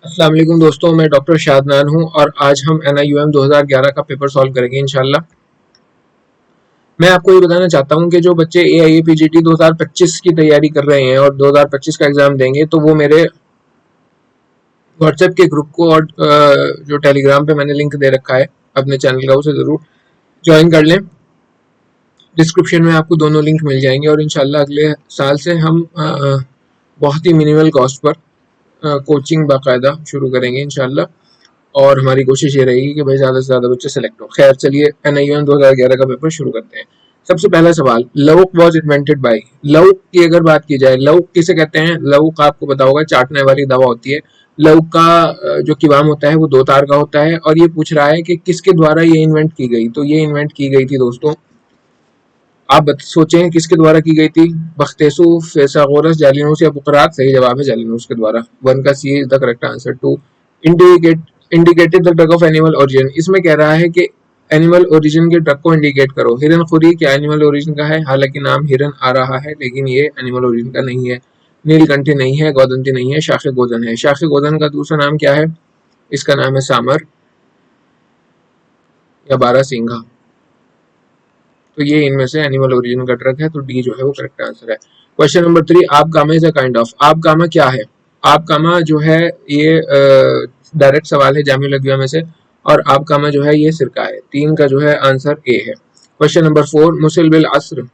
अस्सलाम वालेकुम दोस्तों, मैं डॉक्टर शादनान हूं और आज हम NIUM 2011 का पेपर सॉल्व करेंगे इंशाल्लाह। मैं आपको ये बताना चाहता हूं कि जो बच्चे AIAPGT 2025 की तैयारी कर रहे हैं और 2025 का एग्ज़ाम देंगे तो वो मेरे व्हाट्सएप के ग्रुप को और जो टेलीग्राम पे मैंने लिंक दे रखा है अपने चैनल का, उसे ज़रूर ज्वाइन कर लें। डिस्क्रिप्शन में आपको दोनों लिंक मिल जाएंगे और इंशाल्लाह अगले साल से हम बहुत ही मिनिमल कॉस्ट पर कोचिंग बाकायदा शुरू करेंगे इंशाल्लाह। और हमारी कोशिश ये रहेगी कि भाई ज़्यादा से ज़्यादा बच्चे सेलेक्ट हो। खैर चलिए NIUM 2011 का पेपर शुरू करते हैं। सबसे पहला सवाल, लौक वॉज इन्वेंटेड बाई। लौक की अगर बात की जाए, लौक किसे कहते हैं? लौक आपको पता होगा, चाटने वाली दवा होती है। लौक का जो किवाम होता है वो 2 तार का होता है और ये पूछ रहा है कि किसके द्वारा ये इन्वेंट की गई। तो ये इन्वेंट की गई थी दोस्तों, आप सोचें किसके द्वारा की गई थी? बख्तेसु, फिसागोरस, जालिनोस या बुकरात? सही जवाब है जालिनोस के द्वारा। 1 का C is the correct answer. 2, indicated the drug of animal origin. इसमें कह रहा है कि एनिमल ओरिजिन के ड्रग को इंडिकेट करो। हिरन खुरी क्या एनिमल ओरिजिन का है? हालांकि नाम हिरन आ रहा है लेकिन ये एनिमल ओरिजिन का नहीं है। नीलकंठी नहीं है, गोदंती नहीं है, शाखे गोदन है। शाखे गोदन का दूसरा नाम क्या है? इसका नाम है सामर या बारहसिंघा। तो ये इनमें से एनिमल ओरिजिन का ड्रग है, तो डी जो है वो करेक्ट आंसर है। क्वेश्चन नंबर 3, आप gamma is a kind of. आप गामा क्या है? आप गामा जो है ये डायरेक्ट सवाल है जामिया लघविया में से, और आप गामा जो है ये सिरका है। 3 का जो है आंसर ए है। क्वेश्चन नंबर 4, मुसिल बिल अस्र।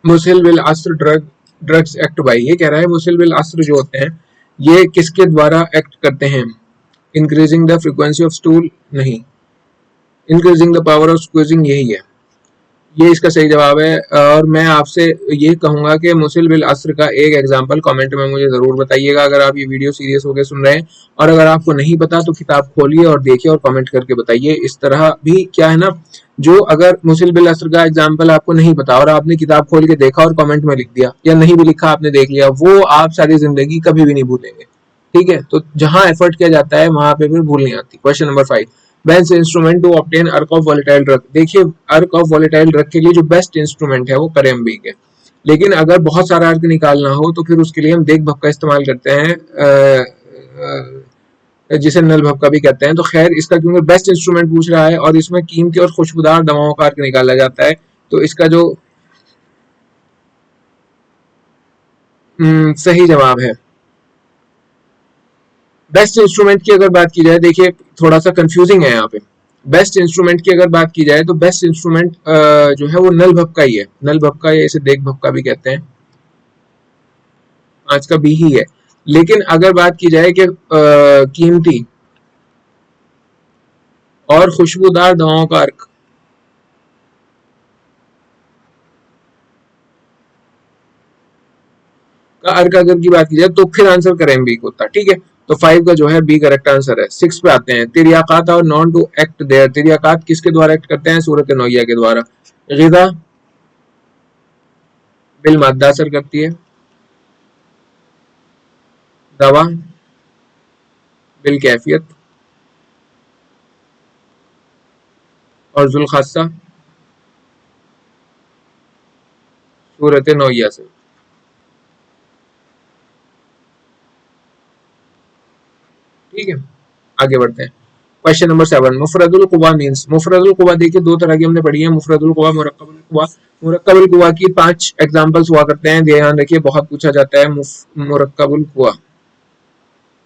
मुसिल बिल अस्र ड्रग्स एक्ट बाई। ये कह रहा है मुसिल बिल अस्र जो होते हैं ये किसके द्वारा एक्ट करते हैं? Increasing the frequency of stool? नहीं, increasing the power of squeezing यही है। ये इसका सही जवाब है। और मैं आपसे ये कहूंगा कि मुसिल बिल अस्र का एक एग्जांपल कमेंट में मुझे ज़रूर बताइएगा अगर आप ये वीडियो सीरियस होकर सुन रहे हैं। और अगर आपको नहीं पता तो किताब खोलिए और देखिए और कमेंट करके बताइए। इस तरह भी क्या है ना, जो अगर मुसिल बिल अस्र का एग्जाम्पल आपको नहीं पता और आपने किताब खोल के देखा और कमेंट में लिख दिया, या नहीं भी लिखा आपने देख लिया, वो आप सारी जिंदगी कभी भी नहीं भूलेंगे। ठीक है, तो जहां एफर्ट किया जाता है वहां पे फिर भूल नहीं आती। Question number 5, best instrument to obtain अर्क ऑफ वॉलेटाइल ड्रग। देखिए, अर्क ऑफ वॉलेटाइल ड्रग के लिए जो बेस्ट इंस्ट्रूमेंट है वो करेम्बिक है। लेकिन अगर बहुत सारा अर्क निकालना हो तो फिर उसके लिए हम देख भप का इस्तेमाल करते हैं, जिसे नल भप का भी कहते हैं। तो खैर, इसका क्योंकि बेस्ट इंस्ट्रूमेंट पूछ रहा है और इसमें कीमती और खुशबूदार दवाओं का अर्क निकाला जाता है, तो इसका जो सही जवाब है। बेस्ट इंस्ट्रूमेंट की अगर बात की जाए, देखिए थोड़ा सा कंफ्यूजिंग है यहाँ पे। बेस्ट इंस्ट्रूमेंट की अगर बात की जाए तो बेस्ट इंस्ट्रूमेंट जो है वो नल भपका ही है। नल भपका या इसे देख भपका भी कहते हैं। आज का बी ही है। लेकिन अगर बात की जाए कि कीमती और खुशबूदार दवाओं का अर्क, अगर की बात की जाए तो फिर आंसर करेम्बिक होता। ठीक है, तो 5 का जो है बी करेक्ट आंसर है। 6 पे आते हैं, तिरियाकात और नॉन टू एक्ट देयर। तिरियाकात किसके द्वारा एक्ट करते हैं? सूरत नौइया के द्वारा। गिज़ा बिल मादा असर करती है, दवा बिल कैफियत, और जुल खासा सूरत नौइया से। ठीक है, आगे बढ़ते हैं। क्वेश्चन नंबर 7, मुफरदुल कुवा मींस। मुफरदुल कुवा देखिए दो तरह की हमने पढ़ी है, मुफरदुल कुवा, मुरक्कबुल कुवा। मुरक्कबुल कुवा की 5 एग्जांपल्स हुआ करते हैं, ध्यान रखिए, बहुत पूछा जाता है। मुरक्कबुल कुवा,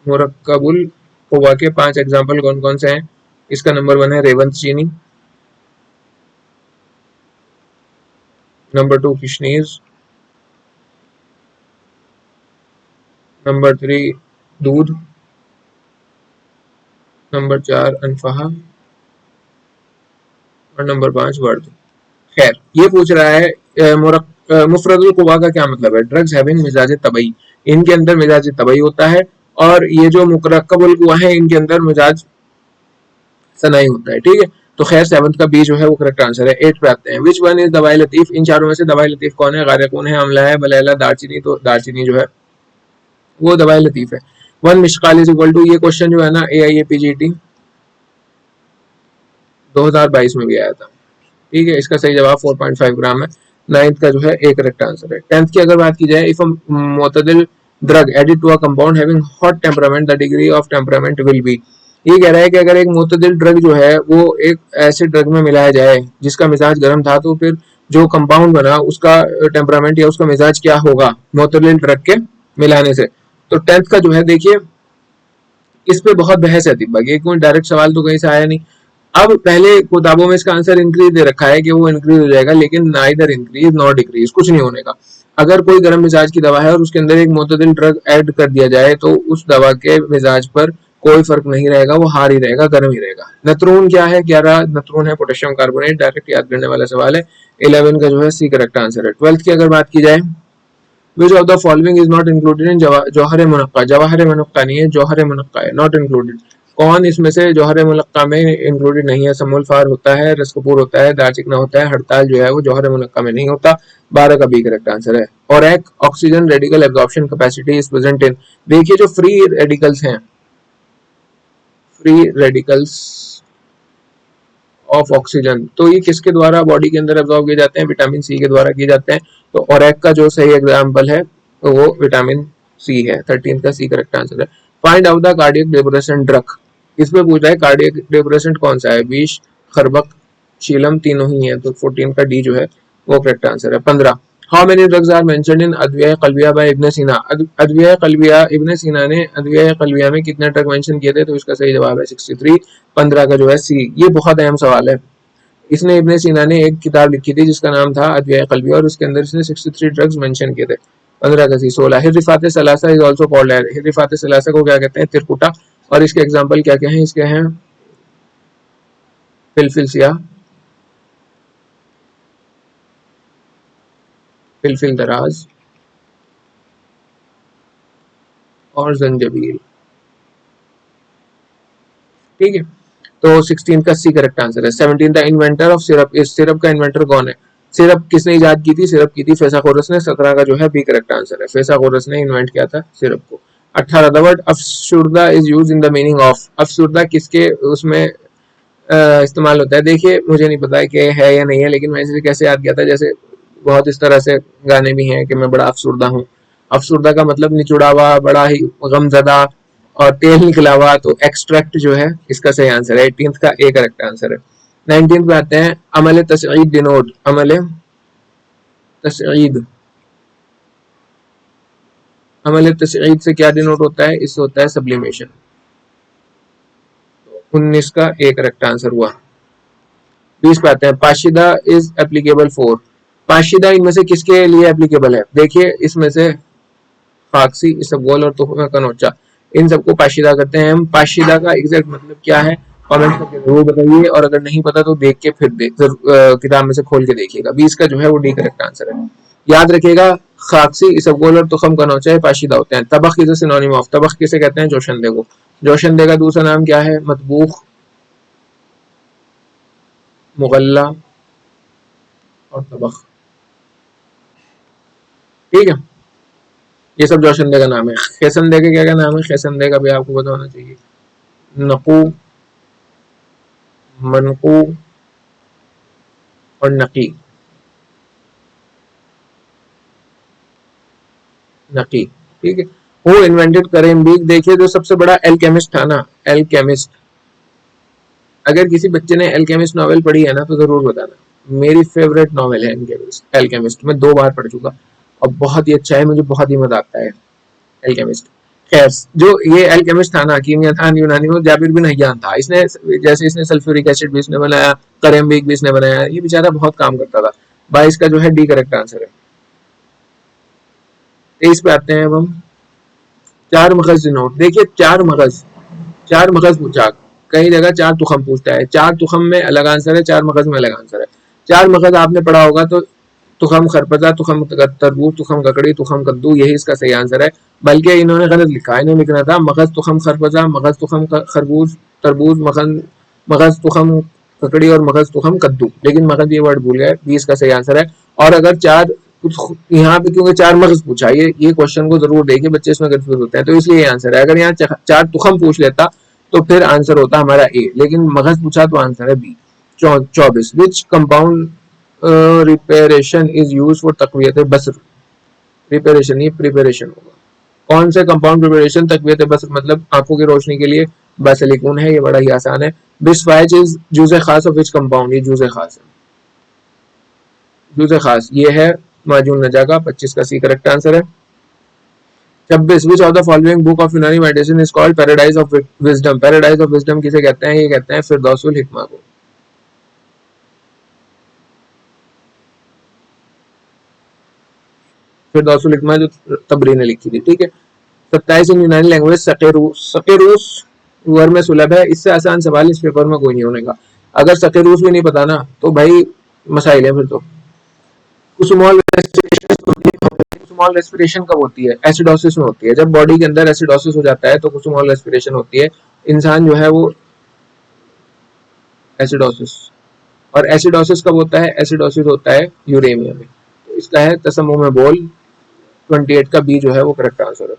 मुरक्कबुल कुवा के 5 एग्जांपल कौन कौन से हैं? इसका नंबर 1 है रेवंत चीनी, नंबर 2 किशनीज, नंबर 3 दूध, नंबर 4 अनफहा, और नंबर 5 वर्द। खैर, ये पूछ रहा है मुफरदुल कुवा का क्या मतलब है? ड्रग्स हैविंग मिजाज तबई। इनके अंदर मिजाज तबई होता है, और ये जो मुरक्कबुल कुवा है इनके अंदर मिजाज सनाई होता है। ठीक है, तो खैर 7 का बी जो है वो करेक्ट आंसर है। 8 पे आते हैं, विच वन इज दवाई लतीफ। इन चारों में से दवाई लतीफ कौन है? गारे कौन है, अमला है, बलैला, दारचीनी। तो दारचीनी जो है वो दवाई लतीफ है। 1 मिशकाल इज इक्वल टू, ये क्वेश्चन जो है ना AIAPGT 2022 में भी आया था। ठीक है, इसका सही जवाब 4.5 ग्राम है। 9th का जो है एक करेक्ट आंसर है। 10th की अगर बात की जाए, if मोतदिल drug added to a compound having hot temperament, the degree of temperament will be। ये कह रहा है कि अगर एक मोतदिल ड्रग जो है वो एक ऐसे ड्रग में मिलाया जाए जिसका मिजाज गर्म था, तो फिर जो कंपाउंड बना उसका टेम्परामेंट या उसका मिजाज क्या होगा मोतदिल ड्रग के मिलाने से। तो 10th का जो है देखिए, इस पे बहुत बहस है दीपक, ये कोई डायरेक्ट सवाल तो कहीं से आया नहीं। अब पहले किताबों में इसका आंसर इंक्रीज दे रखा है कि वो इंक्रीज हो जाएगा, लेकिन नाइदर इंक्रीज नॉट डिक्रीज, कुछ नहीं होने का। अगर कोई गर्म मिजाज की दवा है और उसके अंदर एक मोतदिल ड्रग ऐड कर दिया जाए तो उस दवा के मिजाज पर कोई फर्क नहीं रहेगा, वो हार ही रहेगा, गर्म ही रहेगा। नत्रून क्या है? 11 नत्रून है पोटेशियम कार्बोनेट, डायरेक्ट याद करने वाला सवाल है। 11 का जो है सी करेक्ट आंसर है। 12th की अगर बात की जाए, Which of the following is not included in जौहर मुनक्का? जवाहर मुनक्का नहीं है, जौहर मुनक्का है, नॉट इंक्लूडेड। कौन इसमें से जौहर मुनक्का में इंक्लूडेड नहीं है? समूलफार होता है, रस कपूर होता है, दारचिकना होता है, हड़ताल जो है वो जौहर मुनक्का में नहीं होता। 12 का बी करेक्ट आंसर है। और एक oxygen radical absorption capacity is present in, देखिए जो फ्री रेडिकल्स हैं, फ्री रेडिकल्स ऑफ ऑक्सीजन, तो ये किसके द्वारा बॉडी के अंदर एब्जॉर्ब किए जाते हैं? विटामिन सी के द्वारा किए जाते हैं। तो ओरेक का जो सही एग्जाम्पल है तो वो विटामिन सी है। 13 का सी करेक्ट आंसर है। Find out the cardiac depressant drug, इसमें पूछ रहा है कार्डियक डिप्रेसेंट कौन सा है? विष, खरबक, शीलम, तीनों ही है, तो 14 का डी जो है वो करेक्ट आंसर है। 15 how many drugs are mentioned in अद्विया कल्बिया बाय इब्न सीना? अद्विया कल्बिया, इब्न सीना ने अद्विया कल्बिया में कितने ड्रग मेंशन किए थे? तो इसका सही जवाब है 63। 15 का जो है सी। ये बहुत अहम सवाल है। इसने इब्न सीना ने एक किताब लिखी थी जिसका नाम था अद्विया कल्बिया, और उसके अंदर इसने 63 ड्रग्स मेंशन किए थे। 15 का सी। 16 हिर्रिफात सलासा इज आल्सो कॉल्ड, हिर्रिफात सलासा को क्या कहते हैं? तिरकुटा। और इसके एग्जांपल क्या क्या हैं? इसके हैं फिलफिलसिया, फिलफिल दराज और जंजबील। ठीक है, तो 16 का सी करेक्ट आंसर है। 17 द इन्वेंटर ऑफ सिरप, इस सिरप का इन्वेंटर कौन है? सिरप किसने इजाद की थी? सिरप की थी फिसागोरस ने। 17 का जो है बी करेक्ट आंसर है, फिसागोरस ने इन्वेंट किया था सिरप को। 18 द वर्ड अफसुर्दा is use in the meaning of, अफसुर्दा किसके उसमें इस्तेमाल होता है? देखिए मुझे नहीं पता है कि है या नहीं है, लेकिन मैं इसे कैसे याद किया था, जैसे बहुत इस तरह से गाने भी हैं कि मैं बड़ा अफसुर्दा हूँ। अफसुर्दा का मतलब निचुड़ा हुआ, बड़ा ही गमजदा, और तेल निकला हुआ, तो एक्सट्रैक्ट जो है इसका सही आंसर है। 18 का ए करेक्ट आंसर है। 19 पे आते हैं, अमल तसईद डिनोट, अमल तसईद, अमल तसईद से क्या डिनोट होता है? इससे होता है सब्लिमेशन। 19 का ए करेक्ट आंसर हुआ। 20 पे आते हैं, पाशिदा इज एप्लीकेबल फॉर, पाशिदा इनमें से किसके लिए एप्लीकेबल है? देखिए इसमें से फाक्सी, इसबगोल और तुफा कनौचा, इन सबको पाशिदा करते हैं हम। पाशिदा का एग्जैक्ट मतलब क्या है कमेंट करके जरूर बताइए, और अगर नहीं पता तो देख के फिर किताब में से खोल के देखिएगा। 20 का जो है वो डी करेक्ट आंसर है। याद रखिएगा, खाकसी, इसबगोल और तुखम कनौचा पाशिदा होते हैं। तबख इज सिनोनिम ऑफ, तबख किसे कहते हैं? जोशंदे को। जोशंदे का दूसरा नाम क्या है? मतबूख, मुगल्ला और तबख। ठीक है, ये सब जोशंदे का नाम है। खेसंदे का क्या क्या नाम है? खेसंदे का भी आपको पता होना चाहिए, नकू, मनकू और नकी, नकी। ठीक है। हु इन्वेंटेड करेम्बिक, देखिए जो सबसे बड़ा एल्केमिस्ट था ना, एल्केमिस्ट, अगर किसी बच्चे ने एल्केमिस्ट नॉवेल पढ़ी है ना तो जरूर बताना। मेरी फेवरेट नॉवेल है एल्केमिस्ट, मैं 2 बार पढ़ चुका और बहुत ही अच्छा है, मुझे बहुत ही मजा आता है एल्केमिस्ट। खैर, जो ये एल्केमिस्ट था ना, कीमिया था यूनानी, वो जाबिर बिन हय्यान था। इसने जैसे इसने सल्फ्यूरिक एसिड भी इसने बनाया, करेम्बिक भी इसने बनाया, ये बेचारा बहुत काम करता था। 22 का जो है डी करेक्ट आंसर है। 23 पे आते हैं अब हम, 4 मगज नोट। देखिए 4 मगज, 4 मगज पूछा, कई जगह 4 तुखम पूछता है। 4 तुखम में अलग आंसर है, 4 मगज में अलग आंसर है। 4 मगज आपने पढ़ा होगा तो तुखम खरपजा, तुखम तरबूज, तुखम ककड़ी, तुखम कद्दू, यही इसका सही आंसर है। बल्कि इन्होंने गलत लिखा है, इन्हें लिखना था मगज तुखम खरपजा, मगज तुखम खरबूज तरबूज, मगज तुखम ककड़ी और मगज तुखम कद्दू, लेकिन मगज ये वर्ड भूल गए। 20 का सही आंसर है। और अगर 4 यहाँ पे क्योंकि 4 मगज पूछा, ये क्वेश्चन को जरूर देखिए, बच्चे इसमें कंफ्यूज होते हैं, तो इसलिए ये आंसर है। अगर यहाँ 4 तुखम पूछ लेता तो फिर आंसर होता हमारा ए, लेकिन मगज पूछा तो आंसर है B. 24 which compound preparation is use for तकवियत बसर, रिपेरेशन, ये प्रिपरेशन होगा। कौन से कंपाउंड प्रिपरेशन तकवीत बस मतलब आंखों की रोशनी के लिए बासिलिकून है, ये बड़ा ही आसान है। बिस्फाइज इज जूज़े खास ऑफ विच कंपाउंड, ये जूज़े खास है, जूज़े खास ये है माजून नजा का। 25 का सी करेक्ट आंसर है। 26 which of the following book of Unani medicine is called paradise of wisdom, paradise of wisdom किसे कहते हैं, ये कहते हैं फिरदौसुल हिकमा को। फिरदौसुल हिकमा जो तबरी ने लिखी थी, ठीक है। 27 इन यूनानी लैंग्वेज सकेरूस वर्ड में सुलभ है, इससे आसान सवाल इस पेपर में कोई नहीं होने का। अगर सकेरूस भी नहीं पता ना तो भाई मसाइल है फिर तो। कुसुमोल कुसुमोल रेस्पिरेशन कब होती है, एसिडोसिस में होती है। जब बॉडी के अंदर एसिडोसिस हो जाता है तो कुसुमोल रेस्पिरेशन होती है। इंसान जो है वो एसिडोसिस, और एसिडोसिस कब होता है, एसिडोसिस होता है यूरेमिया में। तो इसका है तसम्मुम में बोल, 28 का बी जो है वो करेक्ट आंसर है।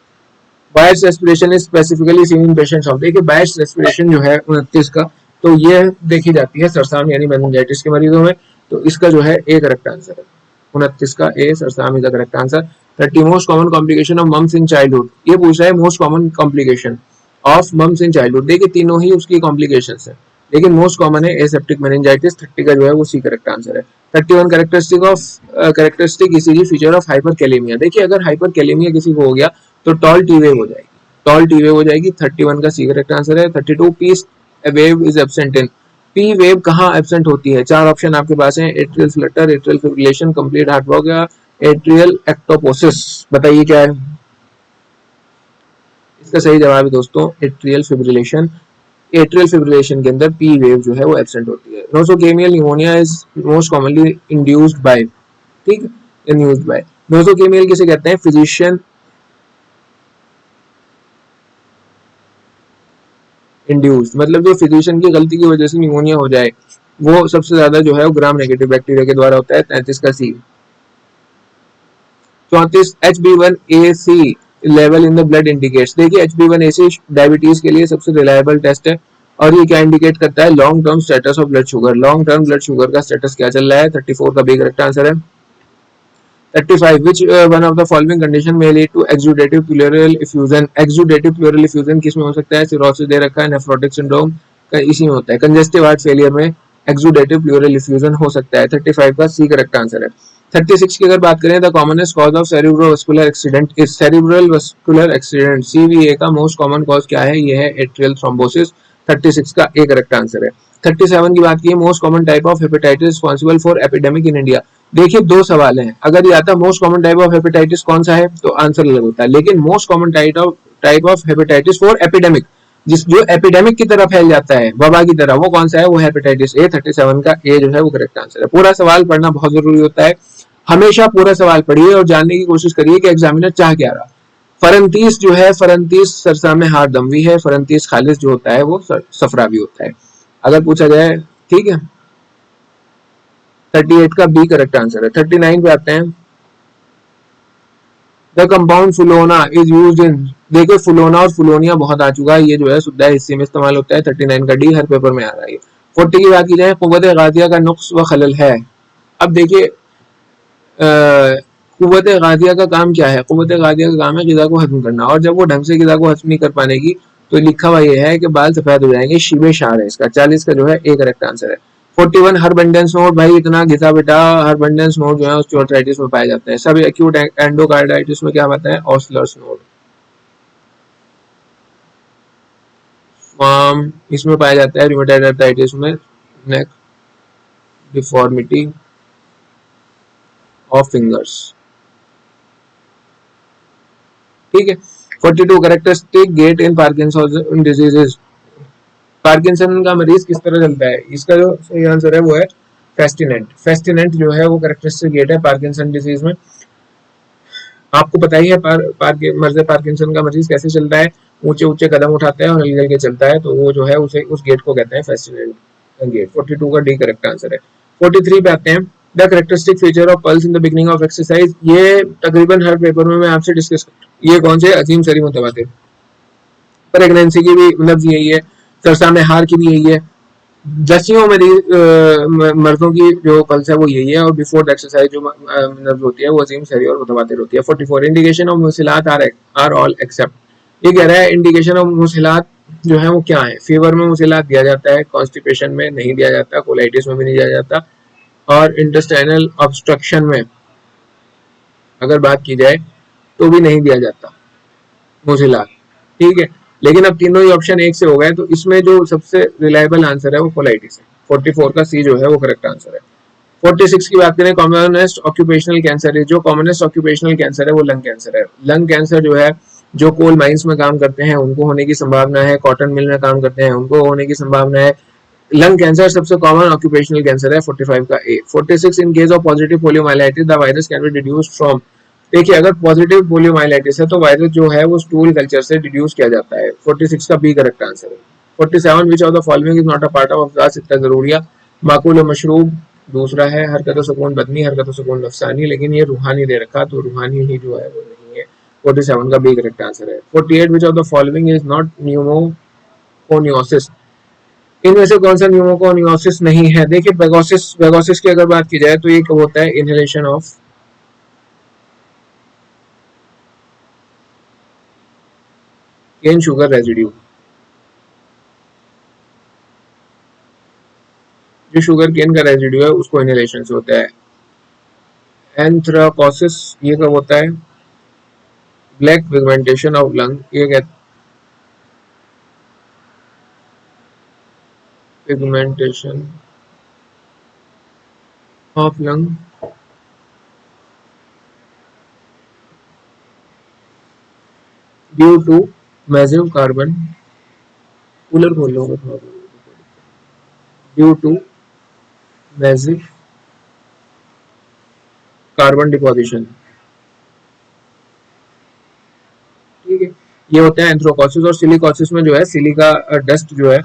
Buyers respiration is specifically seen in patients of, देखिए बायर्स रेस्पिरेशन जो है 29 का, तो ये देखी जाती है सरसाम यानी मेनिंजाइटिस के मरीजों में। तो इसका जो है ए करेक्ट आंसर है, 29 का ए सरसाम is the correct answer. 30 most common complication of mumps in childhood, ये पूछ रहा है most common complication of mumps in childhood. देखिए तीनों ही उसकी कॉम्प्लिकेशन है, लेकिन मोस्ट कॉमन है एसेप्टिक मेनिंजाइटिस। 30 का जो है वो सी करेक्ट आंसर है। 31 characteristic ECG feature of hyperkalaemia, देखिए अगर हाइपरकैलेमिया किसी को हो गया तो टॉल टी वेव हो जाएगी, टॉल टी वेव हो जाएगी। 31 का सी करेक्ट आंसर है। 32 P's wave is absent in, P wave कहाँ एब्सेंट होती है, चार ऑप्शन आपके पास हैं, atrial flutter, atrial fibrillation, complete heart block या एट्रियल एक्टोपोसिस। बताइए क्या है इसका सही जवाब है दोस्तों, एट्रियल फिब्रिलेशन। एट्रियल फिब्रिलेशन के अंदर पी वेव जो है वो एब्सेंट होती है। Nosocomial pneumonia is most commonly induced by, ठीक, इंड्यूस्ड बाय। नोसोकेमियल किसे कहते हैं, फिजिशियन इंड्यूस्ड, मतलब जो फिजिशियन की गलती की वजह से न्यूमोनिया हो जाए, वो सबसे ज्यादा जो है वो ग्राम नेगेटिव बैक्टीरिया के द्वारा होता है। 33 का सी। 34 HB1AC level in the blood indicates, देखिए HB1AC डायबिटीज के लिए सबसे रिलायबल टेस्ट है, और ये क्या इंडिकेट करता है, long term status of blood sugar, long term blood sugar का स्टेटस क्या चल रहा है। 34 का बी करेक्ट आंसर है। 35 which one of the following condition may lead to exudative pleural effusion, exudative pleural effusion किस में हो सकता है, सिरोसिस दे रखा है, नेफ्रोटिक सिंड्रोम का इसी में होता है। कंजेस्टिव हार्ट फेलियर में exudative pleural effusion हो सकता है। 35 का सी करेक्ट आंसर है। 36 की अगर बात करें, the commonest cause of cerebrovascular accident is cerebral vascular accident, CVA का मोस्ट कॉमन कॉज क्या है, ये है एट्रियल थ्रोम्बोसिस। 36 का ए करेक्ट आंसर है। 37 की बात की, most common type of hepatitis responsible for epidemic in India, देखिए दो सवाल हैं, अगर ये आता most common type of hepatitis कौन सा है तो आंसर अलग होता है, लेकिन most common type of hepatitis for epidemic, जिस जो एपिडेमिक की तरह फैल जाता है वबा की तरह, वो कौन सा है, वो हेपेटाइटिस ए। 37 का ए जो है वो करेक्ट आंसर है। पूरा सवाल पढ़ना बहुत जरूरी होता है, हमेशा पूरा सवाल पढ़िए और जानने की कोशिश करिए कि एग्जामिनर चाह क्या रहा। फरंतीस जो है, फरंतीस सरसा में हार दमवी है, फरंतीस खालिस जो होता है वो सफरावी होता है, अगर पूछा जाए, ठीक है। 38 का बी करेक्ट आंसर है। 39 पे आते हैं, द कंपाउंड फुलोना इज यूज्ड इन, देखिए फुलोना और फुलोनिया बहुत आ चुका है, ये जो है शुद्ध हिस्से में इस्तेमाल होता है। 39 का डी हर पेपर में आ रहा है। 40 की बात की जाए, कुव्वत गाजिया का नुक्स व खलल है। अब देखिए कुव्वत गाजिया का काम क्या है, कुव्वत गाजिया का काम है ग़िज़ा को हजम करना, और जब वो ढंग से ग़िज़ा को हजम नहीं कर पाएगी तो लिखा हुआ ये है कि बाल सफेद हो जाएंगे, शीबे शार है इसका। 40 का जो है ए करेक्ट आंसर है। 41 हर्बेंडेंस नोड, भाई इतना घिसा बेटा, हर्बेंडेंस नोड जो है ऑस्टियोआर्थराइटिस में पाए जाते हैं। सब एक्यूट एंडोकार्डाइटिस में क्या आता है, ऑस्लर्स नोड। इसमें पाया जाता है रूमेटॉइड आर्थराइटिस में नेक डिफॉर्मिटी ऑफ फिंगर्स, ठीक है। 42 characteristic get in Parkinson diseases, Parkinson का मरीज किस तरह चलता है, इसका जो सही आंसर है वो है फेस्टिनेंट। फेस्टिनेंट जो है वो कैरेक्टरिस्टिक गेट है पार्किंसन डिजीज में। आपको पता ही है मर्ज पार्किंसन का मरीज कैसे चलता है, ऊंचे ऊंचे कदम उठाता है और हल्के हल्के चलता है, तो वो जो है उसे उस गेट को कहते हैं फेस्टिनेंट गेट। 42 का डी करेक्ट आंसर है। 43 पे आते हैं, the characteristic feature of pulse in the beginning of exercise, ये तकरीबन हर पेपर में मैं आपसे डिस्कस, ये कौन से, अजीम सरी मुतवातिर। प्रेगनेंसी की भी लफ्ज यही है, सरसा में हार की भी यही है, जस्टियों में मर्दों की जो पल्स है वो यही है, और बिफोर द एक्सरसाइज जो नर्व होती है वो अजीम, सहरी और मुतवातिर होती है। 44 इंडिकेशन ऑफ मुसिलात आर ऑल एक्सेप्ट। ये कह रहा है इंडिकेशन ऑफ मुसिलात जो है वो क्या है। फीवर में मुसिलात दिया जाता है, कॉन्स्टिपेशन में नहीं दिया जाता, कोलाइटिस में भी नहीं दिया जाता, और इंटेस्टाइनल ऑब्स्ट्रक्शन में अगर बात की जाए तो भी नहीं दिया जाता मोजिला। ठीक है, लेकिन अब तीनों ही ऑप्शन एक से हो गए, तो इसमें जो सबसे रिलायबल आंसर है वो कोलाइटिस है। 44 का सी जो है वो करेक्ट आंसर है। 46 की बात करें, कॉमनेस्ट ऑक्यूपेशनल कैंसर है। जो कॉमनेस्ट ऑक्यूपेशनल कैंसर है वो लंग कैंसर है। लंग कैंसर जो है, जो कोल माइंस में काम करते हैं उनको होने की संभावना है, कॉटन मिल में काम करते हैं उनको होने की संभावना है। लंग कैंसर सबसे कॉमन ऑक्यूपेशनल कैंसर है। 45 का ए। 46 in case of positive poliomyelitis the virus can be deduced from. देखिए, अगर पॉजिटिव पोलियोमाइलाइटिस है तो वायरस जो है वो स्टूल कल्चर से डिड्यूस किया जाता है। 46 का बी करेक्ट आंसर है। 47 which of the following is not a part of अफजाज इतना जरूरिया। माकूल मशरूब दूसरा है। हरकत सुकून बदनी, हरकत सुकून नफसानी, लेकिन ये रूहानी दे रखा, तो रूहानी ही जो है वो नहीं है। 47 का बी करेक्ट आंसर है। 48 विच of the following is not pneumoconiosis. इनमें से कौन सा न्यूमोकोनियोसिस नहीं है। देखिए, वेगोसिस की अगर बात की जाए तो ये होता है inhalation of cane sugar residue. जो शुगर केन का रेजिड्यू है उसको इनहेलेशन से होता है। एंथ्राकोसिस ये कब होता है। ब्लैक पिगमेंटेशन ऑफ लंग, ये कहते pigmentation of lung due to massive carbon, cooler खोल लो थोड़ा, due to massive carbon deposition. ठीक है, ये होता है एंथ्रोकोसिस। और सिलिकोसिस में जो है सिलिका डस्ट जो है,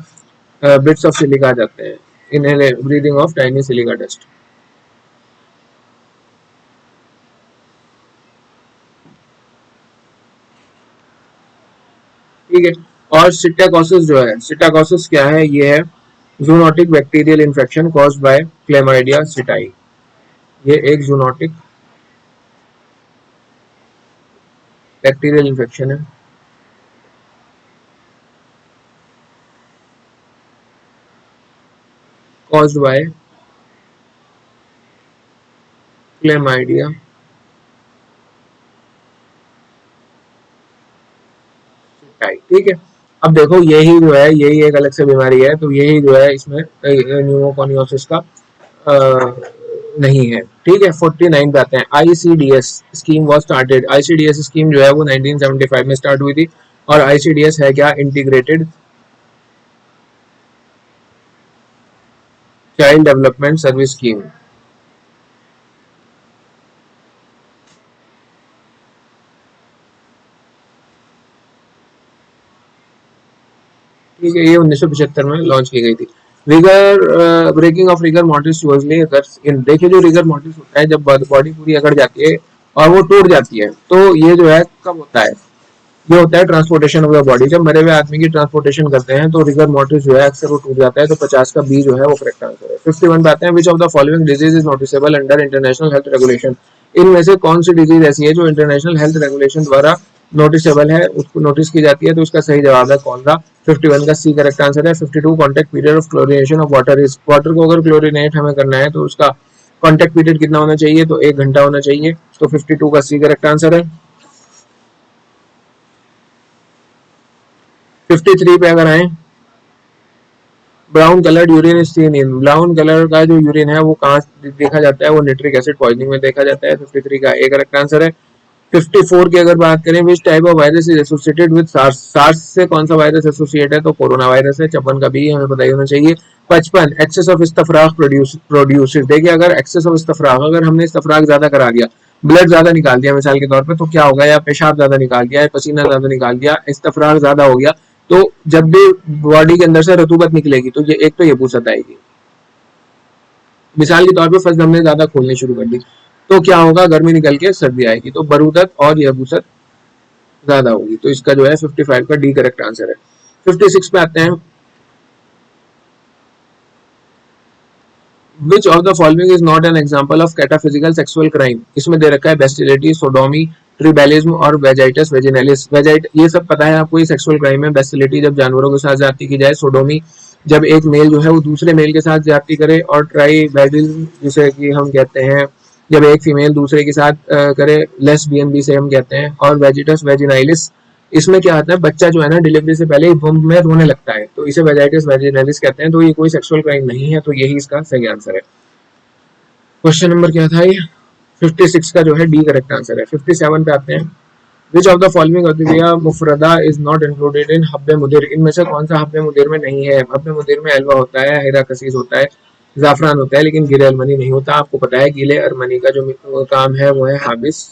बिट्स ऑफ सिलिका आ जाते हैं। Inhale breathing of tiny silica dust. ठीक है, और सिटाकोसिस जो है, सिटाकोसिस क्या है, ये है zoonotic bacterial infection caused by chlamydia psittaci. ये एक जूनोटिक बैक्टीरियल इन्फेक्शन है कॉज्ड बाय क्लेमाइडिया सिटाई। ठीक है, अब देखो यही जो है यही एक अलग से बीमारी है, तो यही जो है इसमें न्यूमोकोनियोसिस का नहीं है। ठीक है, 49 पे आते हैं। ICDS scheme was started. ICDS scheme जो है वो 1975 में स्टार्ट हुई थी। और आईसीडीएस है क्या, integrated child development service scheme. ठीक है, ये 1975 में लॉन्च की गई थी। Rigor breaking of rigor mortis usually occurs in. देखिए, जो रिगर मोर्टिस होता है जब बॉडी पूरी अकड़ जाती है और वो टूट जाती है, तो ये जो है कब होता है, ये होता है ट्रांसपोर्टेशन ऑफ द बॉडी। जब मरे हुए आदमी की ट्रांसपोर्टेशन करते हैं तो रिगर मोर्टिस जो है अक्सर वो टूट जाता है। तो 50 का बी जो है वो करेक्ट आंसर है। 51 पे आते हैं। Which of the following disease is noticeable under international health regulation. इनमें से कौन सी डिजीज ऐसी है जो इंटरनेशनल हेल्थ रेगुलेशन द्वारा नोटिसेबल है, उसको नोटिस की जाती है, तो इसका सही जवाब है कॉलरा। 51 का सी करेक्ट आंसर है। 52 contact period of chlorination of water is. Water को अगर क्लोरिनेट हमें करना है तो उसका कॉन्टेक्ट पीरियड कितना होना चाहिए, तो 1 घंटा होना चाहिए। तो 52 का सी करेक्ट आंसर है। 53 पे अगर आए, brown coloured urine is seen in. Brown colour का जो यूरिन है वो कहाँ देखा जाता है, वो निट्रिक एसिड पॉइजनिंग में देखा जाता है। 53 का ए करेक्ट आंसर है। 54 की अगर बात करें, which type of virus is associated with SARS. SARS से कौन सा वायरस एसोसिएट है, तो कोरोना वायरस है। 54 का बी हमें पता ही होना चाहिए। 55 एक्सेस ऑफ इस्तफराग प्रोड्यूसेस। देखिए, अगर एक्सेस ऑफ इस्तफराग, अगर हमने इस्तफराग ज्यादा करा दिया, ब्लड ज्यादा निकाल दिया मिसाल के तौर पे, तो क्या होगा, या पेशाब ज्यादा निकाल दिया, या पसीना ज्यादा निकाल दिया, इस्तफराग ज्यादा हो गया, तो जब भी बॉडी के अंदर से रतूबत निकलेगी तो ये एक तो ये बूसत आएगी। मिसाल के तौर पे फर्स्ट हमने ज्यादा खोलनी शुरू कर दी, तो क्या होगा, गर्मी निकल के सर्दी आएगी, तो बरूदत और यबूसत ज्यादा होगी। तो इसका जो है 55 का डी करेक्ट आंसर है। 56 पे आते हैं। Which of the following is not an example of cataphysical sexual crime. इसमें दे रखा है बेस्टिलिटी, सोडोमी, ट्रिबेलिज्म और वेजाइटस वेजिनालिस। वेजाइट ये सब पता है आपको, ये सेक्सुअल क्राइम है। बेस्टिलिटी जब जानवरों के साथ ज्यादती की जाए, सोडोमी जब एक मेल जो है वो दूसरे मेल के साथ ज्यादती करे, और ट्राइबेलिज्म जिसे कि हम कहते हैं जब एक फीमेल दूसरे के साथ करे, लेस्बियन भी से हम कहते हैं। और वेजिटस वेजिनालिस इसमें क्या आता है, बच्चा जो है ना डिलीवरी से पहले ही वुम्ब में रोने लगता है, तो इसे वेजाइटिस वेजिनालिस कहते हैं। तो ये कोई सेक्सुअल क्राइम नहीं है, तो यही इसका सही आंसर है। क्वेश्चन नंबर क्या था ये, 56 का जो है डी करेक्ट आंसर है। 57 पे आते हैं। विच ऑफ द फॉलोइंग अद्विया मुफरदा इज नॉट इंक्लूडेड इन हब्बे मुदिर। इनमें से कौन सा हब्बे मुदिर में नहीं है? हब्बे मुदिर में हलवा होता है, हीरा कसीस होता है, जाफरान होता है, लेकिन गीले अरमनी नहीं होता। आपको पता है गीले अरमनी का जो काम है वो है हाबिस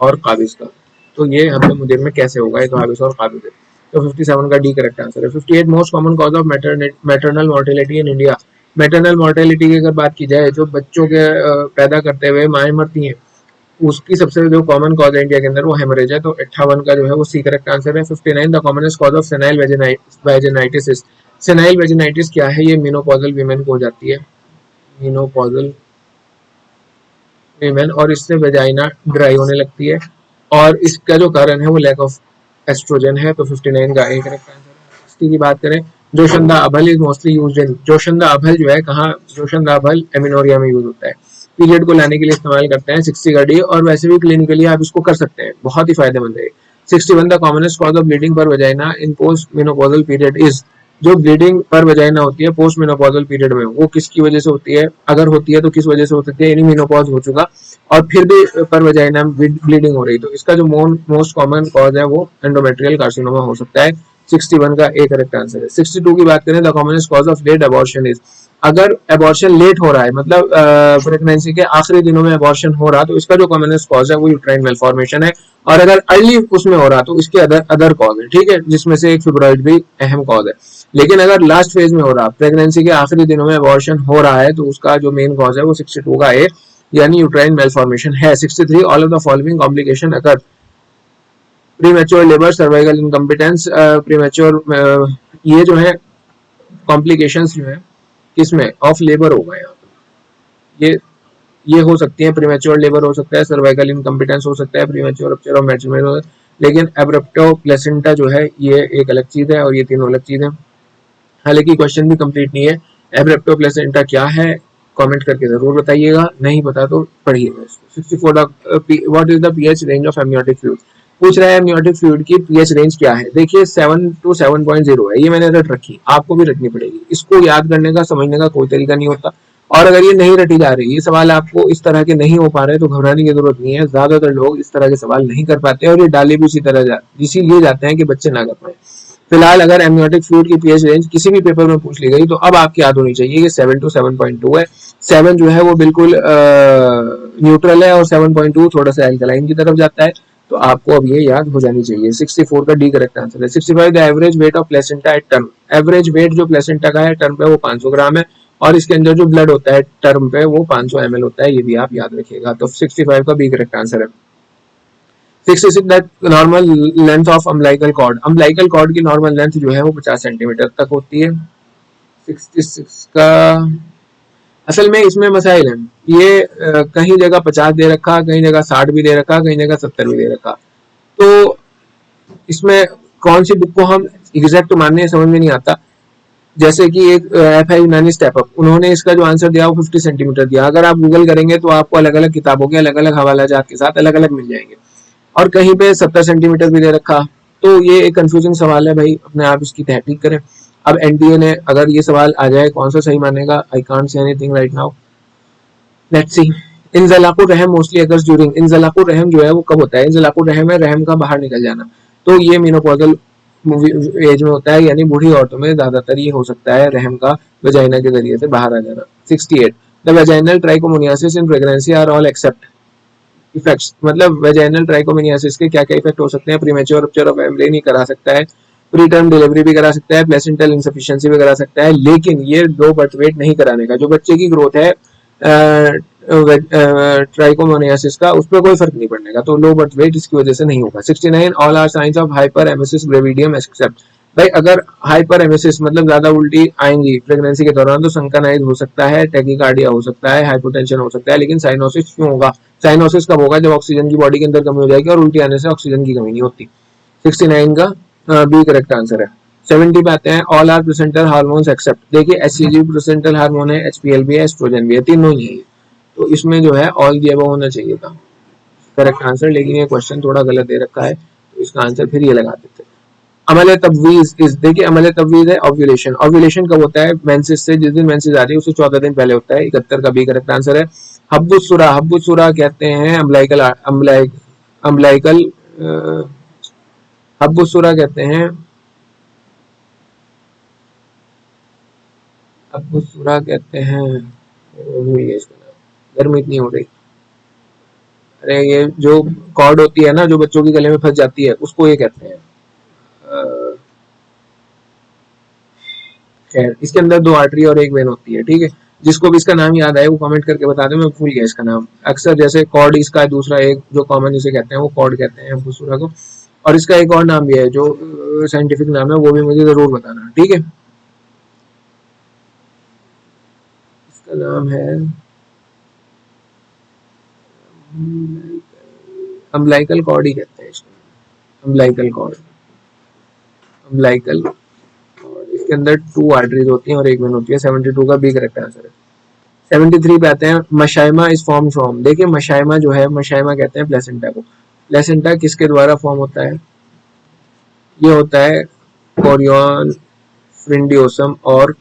और काबिज का। तो ये हब्बे मुदिर में कैसे होगा? ये तो हाबिस और काबिज है। तो 57 का डी करेक्ट आंसर है। 58 most common cause of maternal mortality in India. Maternal mortality की अगर बात की जाए, जो बच्चों के पैदा करते हुए माएँ मरती हैं, उसकी सबसे जो कॉमन कॉज है इंडिया के अंदर वो हेमरेज है। तो 58 का जो है वो सी करेक्ट आंसर है। 59 the commonest cause of senile vaginitis. Senile vaginitis क्या है? ये मेनोपॉजल वीमेन को हो जाती है, मेनोपॉजल वीमेन, और इससे वेजाइना ड्राई होने लगती है, और इसका जो कारण है वो लैक ऑफ एस्ट्रोजन है। तो 59 का ए करेक्ट आंसर है। इसकी की बात करें, जोशंदा अभल इज मोस्टली यूज्ड इन। जोशंदा अभल जो है कहाँ? जोशंदा अभल एमिनोरिया में यूज होता है, पीरियड को लाने के लिए इस्तेमाल करते हैं। 60 का डी, और वैसे भी क्लिनिकली आप इसको कर सकते हैं, बहुत ही फायदेमंद है। 61 the commonest cause of bleeding per vagina in post menopausal period is. जो ब्लीडिंग पर वेजाइना होती है पोस्ट मेनोपॉजल पीरियड में, वो किसकी वजह से होती है? अगर होती है तो किस वजह से हो सकती है? यानी मेनोपॉज हो चुका और फिर भी पर वेजाइना ब्लीडिंग हो रही, तो इसका जो मोस्ट कॉमन कॉज है वो एंडोमेट्रियल कार्सिनोमा हो सकता है। 61 का ए करेक्ट आंसर है। 62 की बात करें, the commonest cause of late abortion is. अगर अबॉर्शन लेट हो रहा है, मतलब प्रेगनेंसी के आखिरी दिनों में अबॉर्शन हो रहा, तो इसका जो कॉमनेस्ट कॉज है वो यूट्राइन मेलफॉर्मेशन है। और अगर अर्ली उसमें हो रहा तो इसके अदर कॉज है, ठीक है, जिसमें से एक फिब्रॉइड भी अहम कॉज है। लेकिन अगर लास्ट फेज में हो रहा, प्रेगनेंसी के आखिरी दिनों में अबॉर्शन हो रहा है, तो उसका जो मेन कॉज है वो 62 का ए यानी यूट्राइन मेलफॉर्मेशन है। 63 all of the following complication अगर premature labour, cervical incompetence, premature, ये जो है कॉम्प्लिकेशंस जो है किसमें ऑफ लेबर होगा यहाँ पे, ये हो सकती है, प्रीमेच्योर लेबर हो सकता है, सर्वाइकल इनकम्पिटेंस हो सकता है, प्रीमेच्योर रप्चर ऑफ मैट्रिमोनियल, लेकिन एब्रप्टो प्लेसेंटा जो है ये एक अलग चीज है और ये तीनों अलग चीज है। हालांकि क्वेश्चन भी कंप्लीट नहीं है। एब्रप्टो प्लेसेंटा क्या है कमेंट करके जरूर बताइएगा, नहीं पता तो पढ़िएगा इसको। 64 what is the pH range of amniotic fluid. पूछ रहा है एमनियोटिक फ्लूइड की पीएच रेंज क्या है। देखिए 7 to 7.0 है, ये मैंने रट रखी, आपको भी रटनी पड़ेगी। इसको याद करने का, समझने का कोई तरीका नहीं होता, और अगर ये नहीं रटी जा रही, ये सवाल आपको इस तरह के नहीं हो पा रहे, तो घबराने की जरूरत नहीं है। ज्यादातर लोग इस तरह के सवाल नहीं कर पाते और ये डाले भी इसीलिए जाते हैं कि बच्चे ना कर पाए। फिलहाल अगर एमनियोटिक फ्लूइड की पीएच रेंज किसी भी पेपर में पूछ ली गई तो अब आपकी याद होनी चाहिए कि 7 to 7.2 है। 7 जो है वो बिल्कुल न्यूट्रल है और 7.2 थोड़ा सा एल्कलाइन की तरफ जाता है, तो आपको अब ये याद हो जानी चाहिए। 64 का डी करेक्ट आंसर है। 65 the average weight of placenta at term. Average weight जो प्लेसेंटा का है टर्म पे वो 500 ग्राम है, और इसके अंदर जो ब्लड होता है टर्म पे वो 500 ml होता है, ये भी आप याद रखिएगा। तो 65 का बी करेक्ट आंसर है। 66 that normal length of umbilical cord. Umbilical cord की नॉर्मल लेंथ जो है वो 50 सेंटीमीटर तक होती है। 66 का असल में इसमें मसाइल हैं, ये कहीं जगह 50 दे रखा, कहीं जगह 60 भी दे रखा, कहीं जगह 70 भी दे रखा, तो इसमें कौन सी बुक को हम एग्जैक्ट मानने समझ में नहीं आता। जैसे कि एक ऐप है यूनानी स्टेप अप, उन्होंने इसका जो आंसर दिया वो 50 सेंटीमीटर दिया। अगर आप गूगल करेंगे तो आपको अलग अलग किताबों के अलग अलग हवाला जात के साथ अलग अलग मिल जाएंगे, और कहीं पे 70 सेंटीमीटर भी दे रखा, तो ये एक कंफ्यूजिंग सवाल है भाई, अपने आप इसकी तहकीक करें। अब एनडीए ने अगर ये सवाल आ जाए कौन सा सही मानेगा, I can't say anything right now, let's see. इंजलाकुर रहम मोस्टली अकर्स ड्यूरिंग। इंजलाकुर रहम जो है वो कब होता है? इंजलाकुर रहम है रहम का बाहर निकल जाना, तो ये मेनोपॉजल एज में होता है, यानी बूढ़ी औरतों में ज्यादातर ये हो सकता है रहम का वजाइना के जरिए से बाहर आ जाना। 68 the vaginal trichomoniasis in pregnancy are all except effects. मतलब वेजाइनल ट्राइकोमोनियासिस के क्या क्या इफेक्ट हो सकते हैं? प्रीमेच्योर रप्चर ऑफ मेम्ब्रेन ही करा सकता है, प्री टर्म डिलीवरी भी करा सकता है, प्लेसेंटल इनसफिशिएंसी भी करा सकता है, लेकिन ये लो बर्थ वेट नहीं कराने का। जो बच्चे की ग्रोथ है ट्राइकोमोनियासिस का, उस पर कोई फर्क नहीं पड़ने का, तो लो बर्थ वेट इसकी वजह से नहीं होगा। 69 all are signs of hyper emesis gravidarum except. भाई अगर हाइपर एमेसिस मतलब ज्यादा उल्टी आएंगी प्रेगनेंसी के दौरान तो संकानाइज हो सकता है, टैकीकार्डिया हो सकता है, हाइपोटेंशन हो सकता है, लेकिन साइनोसिस क्यों होगा? साइनोसिस कब होगा? जब ऑक्सीजन की बॉडी के अंदर कमी हो जाएगी, और उल्टी आने से ऑक्सीजन की कमी नहीं होती। 69 का बी करेक्ट आंसर है। 70 पे आते हैं, all are placental hormones except, देखिए एचसीजी प्लेसेंटल हार्मोन है, एचपीएल भी है, एस्ट्रोजन भी है, तीनों ही है, तो इसमें जो है ऑल दी अबव होना चाहिए था करेक्ट आंसर, लेकिन ये क्वेश्चन थोड़ा गलत दे रखा है, तो इसका आंसर फिर ये लगा देते हैं। अमल तबवीज इस, देखिए अमल तबवीज है ओव्यूलेशन। ओव्यूलेशन कब होता है? मेंसेस से, जिस दिन मेंसेस आ रही है उससे 14 दिन पहले होता है। 71 का बी करेक्ट आंसर है। हब्बुसुरा, हब्बुसुरा कहते हैं अम्बलाइकल हब्बुसुरा कहते हैं, हब्बुसुरा कहते हैं, भूल गया इसका नाम, गर्मी इतनी हो रही। अरे ये जो कॉर्ड होती है ना जो बच्चों के गले में फंस जाती है उसको ये कहते हैं। खैर इसके अंदर 2 आर्टरी और 1 वेन होती है, ठीक है। जिसको भी इसका नाम याद आए वो कमेंट करके बता दे, मैं भूल गया इसका नाम। अक्सर जैसे कॉर्ड इसका दूसरा एक जो कॉमन जिसे कहते हैं वो कॉर्ड कहते हैं हब्बुसुरा को, और इसका एक और नाम भी है जो साइंटिफिक नाम है, वो भी मुझे जरूर बताना, ठीक है। इसका नाम है अम्बलाइकल कॉर्ड ही कहते हैं इसको, अम्बलाइकल कॉर्ड, अम्बलाइकल कॉर्ड। इसके अंदर 2 आर्टरीज होती हैं और 1 वेन होती है। 72 का बी करेक्ट आंसर है। 73 पे आते हैं, मशाइमा इज फॉर्म फ्रॉम, देखिए मशाइमा जो है, मशाइमा कहते हैं प्लेसेंटा को। प्लेसेंटा किसके द्वारा फॉर्म होता है? ये होता है कोरियन फ्रिंडियोसम और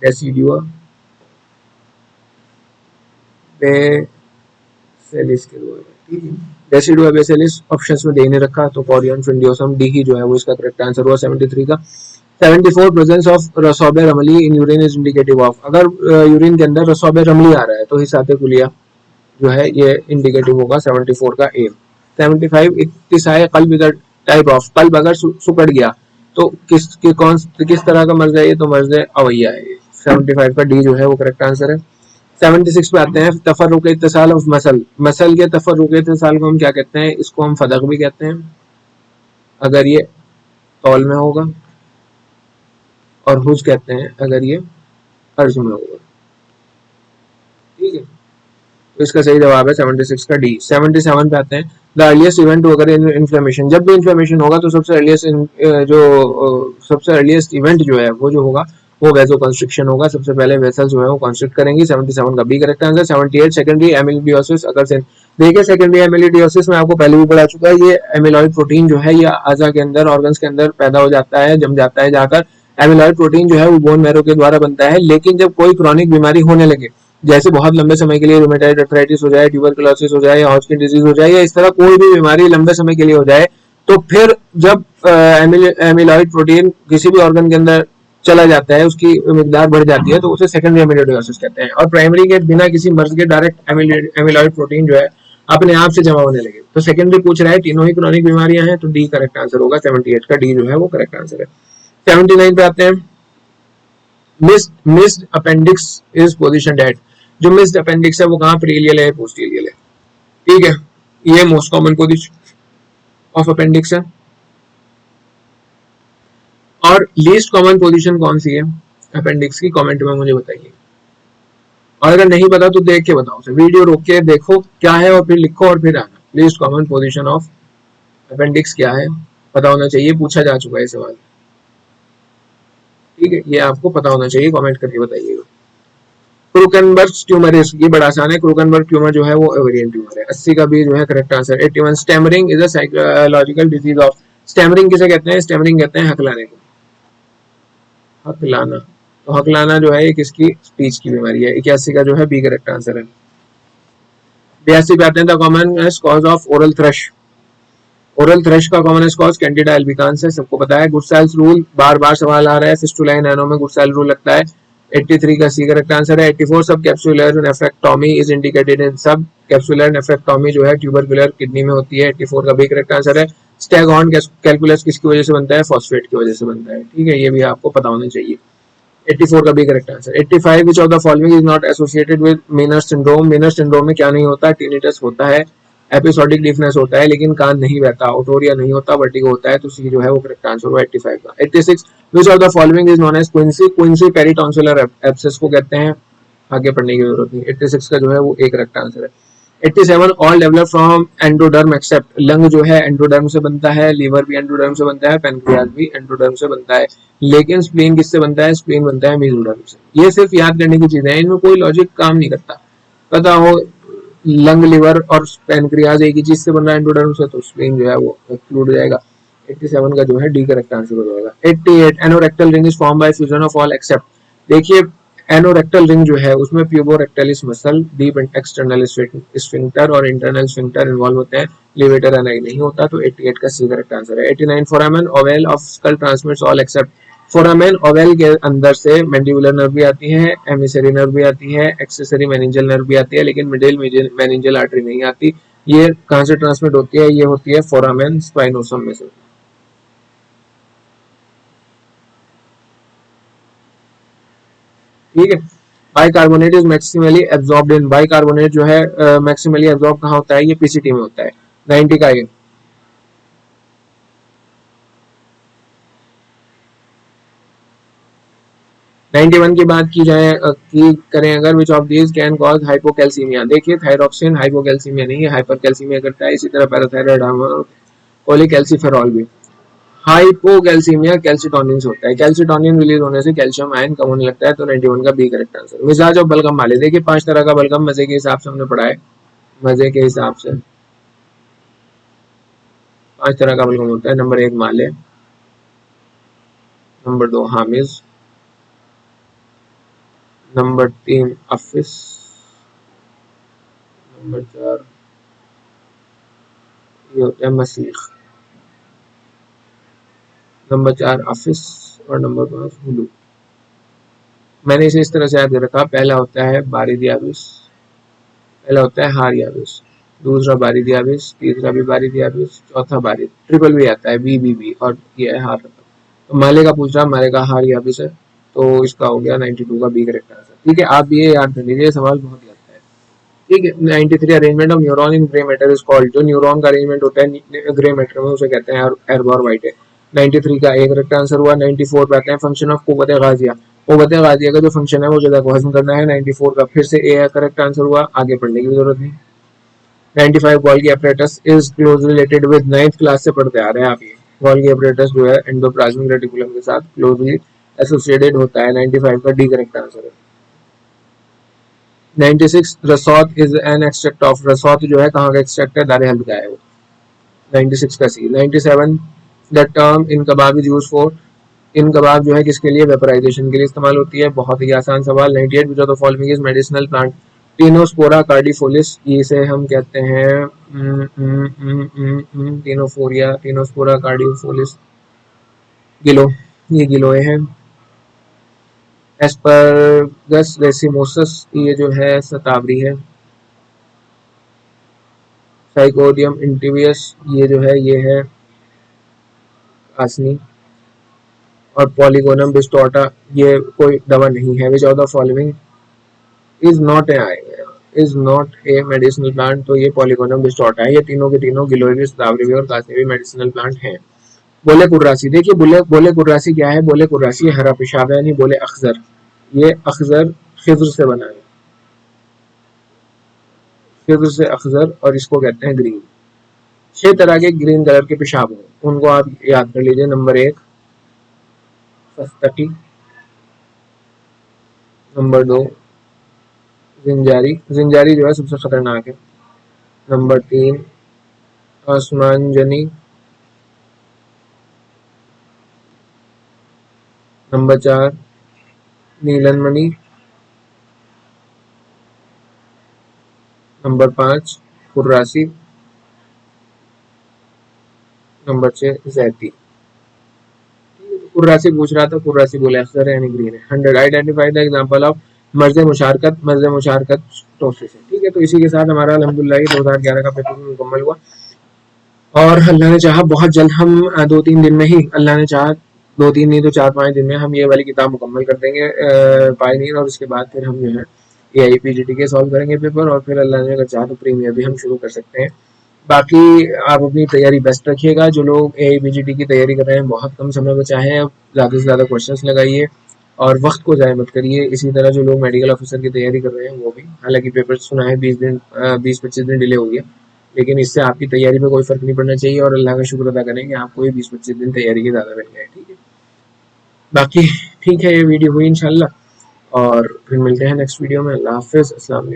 डेसिडुआ बेसिलिस के द्वारा, ठीक है। डेसिडुआ बेसिलिस ऑप्शंस में दे नहीं रखा, तो कोरियन फ्रिंडियोसम डी ही जो है वो इसका करेक्ट आंसर हुआ 73 का। 74 प्रेजेंस ऑफ रसोबेर अमली in urine is indicative of, अगर यूरिन के अंदर रसोबेर अमली आ रहा है तो हिसाते कुलिया जो है ये इंडिकेटिव होगा 74 का ए। 75 इक्तिसाए कल्ब टाइप ऑफ, कल्ब अगर सुकड़ गया तो किस तरह का मर्ज है? ये तो मर्ज अवैया है। 75 का डी जो है वो करेक्ट आंसर है। 76 पे आते हैं, तफर्रुक इत्तिसाल ऑफ मसल, मसल के तफर्रुक इत्तिसाल को हम क्या कहते हैं? इसको हम फदक भी कहते हैं अगर ये तौल में होगा, और हुज कहते हैं अगर ये अर्ज में होगा, ठीक है। तो इसका सही जवाब है 76 का डी। 77 पे आते हैं, द अर्लीस्ट इवेंट अगर इन्फ्लेमेशन, जब भी इन्फ्लेमेशन होगा तो सबसे अर्लीस्ट इवेंट जो है वो जो होगा वो वेजो कंस्ट्रिक्शन होगा, सबसे पहले वेसल जो है वो कंस्ट्रिक्ट करेंगी। 77 का बी करेक्ट आंसर। 78 सेकेंडरी एमिलोइडोसिस अगर से, देखिए सेकेंडरी एमिलोइडोसिस में आपको पहले भी पढ़ा चुका है, ये एमिलॉइड प्रोटीन जो है ये आजा के अंदर, ऑर्गन्स के अंदर पैदा हो जाता है, जम जाता है जाकर। एमिलॉइड प्रोटीन जो है वो बोन मैरो के द्वारा बनता है, लेकिन जब कोई क्रॉनिक बीमारी होने लगे, जैसे बहुत लंबे समय के लिए रूमेटाइड अर्थराइटिस हो जाए, ट्यूबरकुलोसिस हो जाए, या हॉजकिन डिजीज हो जाए, या इस तरह कोई भी बीमारी लंबे समय के लिए हो जाए, तो फिर जब एमिलॉइड प्रोटीन किसी भी ऑर्गन के अंदर चला जाता है, उसकी मिकदार बढ़ जाती है, तो उसे सेकेंडरी एमिलोइडोसिस कहते हैं। और प्राइमरी के बिना किसी मर्ज के डायरेक्ट एमिलॉइड प्रोटीन जो है अपने आप से जमा होने लगे, तो सेकेंडरी पूछ रहा है, तीनों ही क्रॉनिक बीमारियां हैं, तो डी करेक्ट आंसर होगा। 78 का डी जो है वो करेक्ट आंसर है। 79 पे आते हैं, missed appendix is positioned at, जो मिस्ड अपेंडिक्स है वो कहां प्रीलियल है, पोस्टीरियल है, ठीक है। ये most common position of appendix है। और लीस्ट कॉमन पोजीशन कौन सी है अपेंडिक्स की? कमेंट में मुझे बताइए, और अगर नहीं पता तो देख के बताओ, वीडियो रोक के देखो क्या है और फिर लिखो और फिर आना। Least common position of appendix क्या है पता होना चाहिए, पूछा जा चुका है सवाल, ठीक है। ये आपको पता होना चाहिए, कमेंट करके बताइएगा। क्रूकनबर्ग ट्यूमर, ये बड़ा आसान है। क्रूकनबर्ग ट्यूमर जो है वो ओवेरियन ट्यूमर है। 80 का भी जो है correct answer. 81 stammering is a psychological disease of, stammering किसे कहते हैं? स्टैमरिंग कहते हैं हकलाने को, हकलाना। तो हकलाना जो है ये किसकी? स्पीच की बीमारी है। 81 का जो है बी करेक्ट आंसर है। 82 पे आते हैं, the common cause of oral thrush, oral thrush का कॉमन कॉज कैंडिडा एल्बिकांस है, सबको पता है। गुडसेल्स रूल बार बार सवाल आ रहा है, फिस्टुला इन एनो में गुडसेल रूल लगता है। 83 का सी करेक्ट आंसर है। 84 सब capsular nephrectomy is indicated in, सब कैप्सुलर नेफ्रेक्टोमी जो है ट्यूबरकुलर किडनी में होती है। 84 का बी करेक्ट आंसर है। स्टैगहॉर्न कैलकुलस किसकी वजह से बनता है? फॉस्फेट की वजह से बनता है, ठीक है। ये भी आपको पता होना चाहिए। 84 का B correct answer. 85 which of the following is not associated with Meniere syndrome, Meniere syndrome में क्या नहीं होता? टिनिटस होता है। एपिसोडिक डिफनेस होता है लेकिन कान नहीं बहता, ओटोरिया नहीं होता, वर्टिगो होता है, तो सी जो है वो करेक्ट आंसर हुआ 85 का। 86 which of the following is known as quinsy, quinsy peritonsillar abscess को कहते हैं, आगे पढ़ने की जरूरत नहीं। 86 का जो है वो एक करेक्ट आंसर है। 87 all develop from endoderm except, lung जो है एंडोडर्म से बनता है, लीवर भी एंडोडर्म से बनता है, पेनक्रियाज भी एंडोडर्म से बनता है, लेकिन स्प्लीन किससे बनता है? स्प्लीन बनता है मेसोडर्म से। ये सिर्फ याद करने की चीजें हैं, इनमें कोई लॉजिक काम नहीं करता। पता हो लंग, लिवर और पेनक्रियाज एक ही चीज से बन रहा है एंडोडर्म से, तो स्प्लीन जो है वो एक्सक्लूड हो जाएगा। 87 का जो है डी करेक्ट आंसर हो जाएगा। 88 anorectal ring is form by fusion of all except, देखिए एनोरेक्टल रिंग जो है उसमें प्यूबोरेक्टलिस मसल, डीप एक्सटर्नल स्फिंक्टर और इंटरनल स्फिंक्टर इन्वॉल्व होते हैं, लिवेटर एनाई नहीं होता, तो 88 का सी करेक्ट आंसर है। 89 foramen ovale of skull transmits all except, foramen ovale के अंदर से मैंडिबुलर नर्व भी आती है, एमिसरी नर्व भी आती है, एक्सेसरी मेनिंजियल नर्व भी आती है, लेकिन मिडिल मेनिंजियल आर्टरी नहीं आती। ये कहां से ट्रांसमिट होती है? ये होती है फोरामेन स्पाइनोसम में से। ठीक है। Bicarbonate is maximally absorbed in, bicarbonate जो है मैक्सिमली एब्जॉर्ब कहाँ होता है? ये पीसीटी में होता है। 90 का ये। 91 की बात की जाए की करें अगर, which of these can cause hypocalcaemia, देखिए थायरॉक्सिन हाइपोकैल्सीमिया नहीं है, हाइपरकैल्सीमिया करता है, इसी तरह पैराथायराइड हार्मोन कोलिकैल्सिफेरॉल भी। हाइपोकैल्सीमिया कैल्सिटोनिन से होता है, कैल्सिटोनिन रिलीज होने से कैल्शियम आयन कम होने लगता है, तो 91 का बी करेक्ट आंसर। मिजाज और बलगम वाले, देखिए 5 तरह का बलगम मजे के हिसाब से हमने पढ़ा है, मजे के हिसाब से 5 तरह का बलगम होता है। नंबर 1 माले, नंबर 2 हामिज, नंबर 3 अफिस, नंबर 4 ये होता है मसीख, नंबर 4 अफिस और नंबर 5 हुलू। मैंने इसे इस तरह से याद रखा, पहला होता है बारिदियाबिस, पहला होता है हारियाबिस, दूसरा बारिदियाबिस, तीसरा भी बारिदियाबिस, चौथा बारिद, ट्रिपल भी आता है बी और ये है हार। तो माले का पूछ रहा, माले का हारियाबिस है, तो इसका हो गया 92 का बी करेक्ट आंसर। ठीक है, आप ये याद कर लीजिए, सवाल बहुत ही आता है। ठीक है। 93 arrangement of neuron in grey matter is called, जो न्यूरॉन का अरेंजमेंट होता है ग्रे मैटर में उसे कहते हैं एर्बर वाइट है। 93 का एक करेक्ट आंसर हुआ। 94 पे आते हैं फंक्शन ऑफ कुव्वत गाजिया, कुव्वत गाजिया का जो फंक्शन है वो ज़्यादा को हजम करना है। 94 का फिर से ए करेक्ट आंसर हुआ, आगे पढ़ने की जरूरत नहीं। 95 Golgi apparatus is close related with, 9th class से पढ़ते आ रहे हैं आप ये। गोल्गी apparatus जो है एंडोप्लाज्मिक रेटिकुलम के साथ क्लोजली एसोसिएटेड होता है। 95 का डी करेक्ट आंसर है। 96 रसौत इज एन एक्सट्रैक्ट ऑफ, रसौत जो है कहाँ का एक्सट्रैक्ट है? दारे हल्द का है वो। 96 का सी। 97 द टर्म इन कबाब इज यूज फॉर, इन कबाब जो है किसके लिए? वेपराइजेशन के लिए इस्तेमाल होती है, बहुत ही आसान सवाल। 98 which of the following is medicinal plant, tinospora cordifolia, इसे हम कहते हैं टीनोफोरिया, टीनोस्पोरा कार्डिफोलिस, गिलो, ये गिलोय है। एस्परगस रेसिमोसस, ये जो है शतावरी है। साइकोडियम इंटीवियस, ये जो है ये है आसनी। और पॉलीगोनम डिस्टोर्टा, ये कोई दवा नहीं है। विच of the following is not a medicinal plant, तो ये पॉलीगोनम डिस्टोर्टा है। ये तीनों के तीनों गिलोय भी, शतावरी भी और कासनी भी मेडिसिनल प्लांट हैं। बोले कुर्रासी, देखिए बोले कुर्रासी क्या है? बोले कुर्रासी हरा पेशाब है, यानी बोले अखजर, ये अखजर खिज्र से बना है, खिज्र से अखजर, और इसको कहते हैं ग्रीन। 6 तरह के ग्रीन कलर के पेशाब हैं, उनको आप याद कर लीजिए। नंबर 1 फस्तकी, नंबर 2 जिंजारी, जिंजारी जो है सबसे खतरनाक है। नंबर 3 आसमानजनी, नंबर 4 नीलनमणि, नंबर 5 कुर्रासी, नंबर 6 जैती। कुर्रासी पूछ रहा था, कुर्रासी बोले अक्सर है यानी ग्रीन है। 100 identify the example of merge मुशारकत, मर्ज मुशारकत टॉसिस है। ठीक है, तो इसी के साथ हमारा अल्हम्दुलिल्लाह 2011 का पेपर मुकम्मल हुआ, और अल्लाह ने चाहा बहुत जल्द हम 2-3 दिन में ही, अल्लाह ने चाहा 2-3 नहीं तो 4-5 दिन में हम ये वाली किताब मुकम्मल कर देंगे पायनियर, और उसके बाद फिर हम जो है AIPGT के सॉल्व करेंगे पेपर, और फिर अल्लाह ने अगर चाहा तो प्रीमियर भी हम शुरू कर सकते हैं। बाकी आप अपनी तैयारी बेस्ट रखिएगा। जो लोग AIPGT की तैयारी कर रहे हैं, बहुत कम समय बचा है, अब ज़्यादा से ज़्यादा क्वेश्चंस लगाइए और वक्त को ज़ाया मत करिए। इसी तरह जो लोग मेडिकल ऑफिसर की तैयारी कर रहे हैं वो भी, हालांकि पेपर सुना है 20-25 दिन डिले हो गया, लेकिन इससे आपकी तैयारी में कोई फ़र्क नहीं पड़ना चाहिए और अल्लाह का शुक्र अदा करें कि आपको ये 20-25 दिन तैयारी के ज़्यादा मिल गए। ठीक है, बाकी ठीक है, ये वीडियो हुई इंशाल्लाह और फिर मिलते हैं नेक्स्ट वीडियो में। अल्लाह हाफिज़, अस्सलाम वालेकुम।